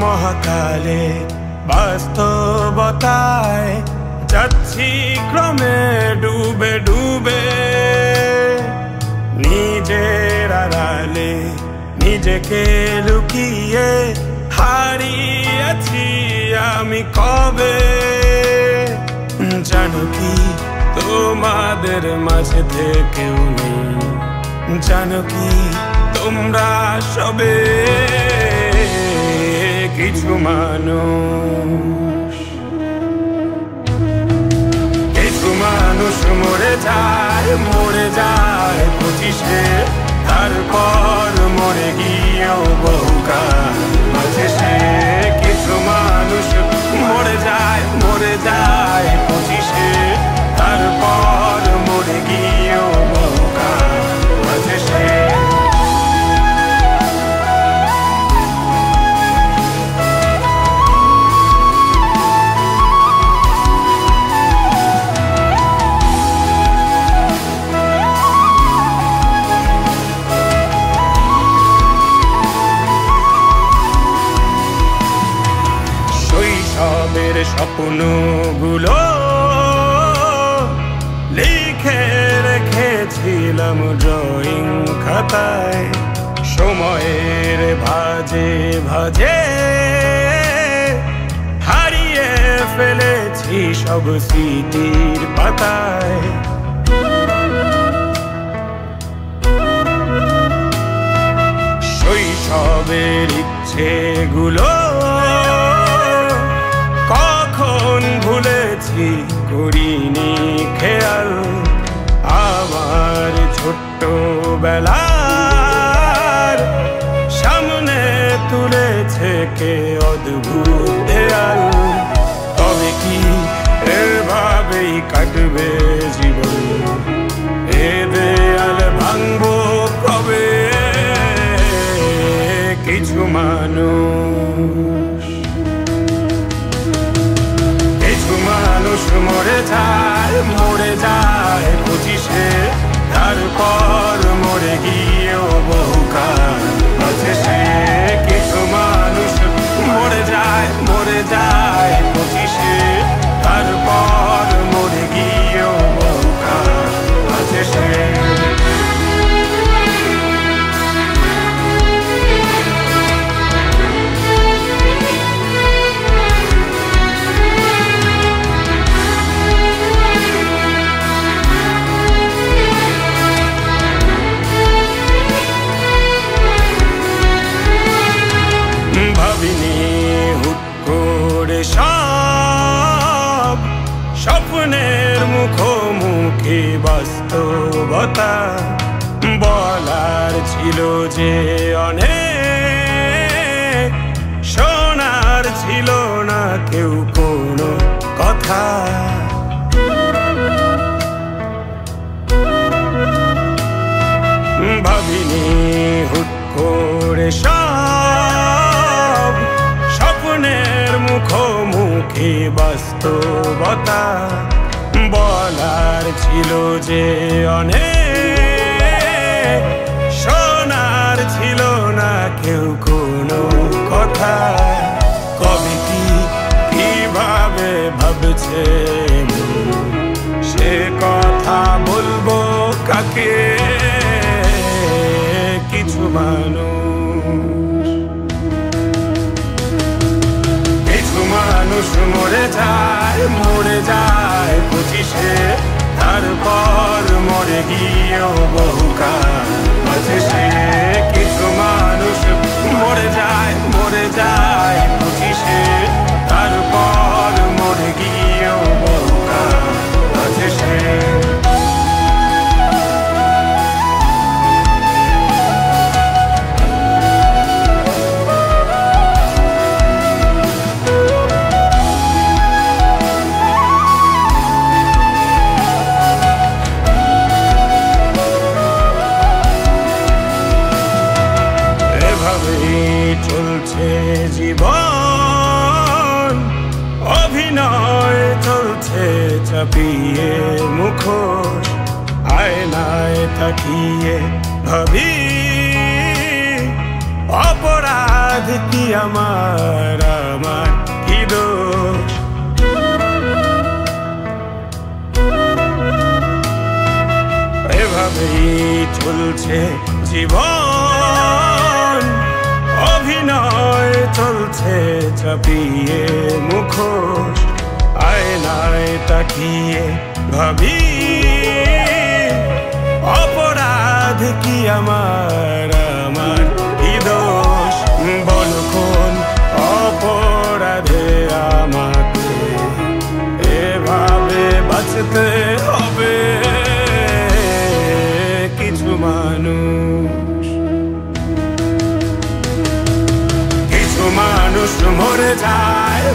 মহাকালে বাস্তবতায় যাচ্ছি ক্রমে ডুবে ডুবে, নিজের আড়ালে নিজেকে লুকিয়ে হারিয়েছি আমি কবে। জানো কি তোমাদের মাঝে থেকেও নেই, জানো কি তোমরা সবে কিছু মানুষ, কিছু মানুষ মরে যায় 25-এ, তারপর মরে গিয়েও বহুকাল মাঝে সে। কিছু মানুষ মরে যায় 25-এ, তারপর মরে গিয়েও বহুকাল মাঝে সে। শৈশবের স্বপ্নগুলো লিখে রেখেছিলাম ড্রয়িং খাতায়, সময়ের ভাজে ভাজে হারিয়ে ফেলেছি সব স্মৃতির পাতায়। শৈশবের ইচ্ছেগুলো কখন ভুলেছি করিনি খেয়াল, আমার ছোট্টবেলার সামনে তুলেছে কে অদ্ভুত দেয়াল। তবে কি এভাবেই কাটবে জীবন, এ দেয়াল ভাঙবো কবে? কিছু মানুষ, কিছু মানুষ মরে যায় 25-এ, তারপর মরে গিয়েও বহুকাল মাঝে সে। কিছু মানুষ মরে যায় 25-এ, তারপর মরে গিয়েও বহুকাল মাঝে সে। ভাবিনি হুট করে সব স্বপ্নের মুখোমুখি বাস্তবতা, বলার ছিল যে অনেক, শোনার ছিল না কেউ কোনো কথা। ভাবিনি হুট করে সব স্বপ্নের মুখোমুখি বাস্তবতা, বলার ছিল যে অনেক, শোনার ছিল না কেউ কোনো কথা। কবে কি কিভাবে ভাবছে সে কথা বলবো কাকে? কিছু মানুষ, কিছু মানুষ মরে যায় 25-এ, তারপর মরে গিয়েও বহুকাল মাঝে সে। কিছু মানুষ মরে যায় 25-এ, তারপর মরে গিয়েও বহুকাল মাঝে সে। চাপিয়ে মুখোশ আয়নায় তাকিয়ে ভাবি অপরাধ কি আমার কি দোষ। এভাবেই চলছে জীবন, অভিনয় চলছে চাপিয়ে মুখোশ আয়নায় তাকিয়ে ভাবি অপরাধ কি আমার কি দোষ। বল কোন অপরাধে আমাকে এভাবে বাঁচতে হবে। কিছু মানুষ মরে যায়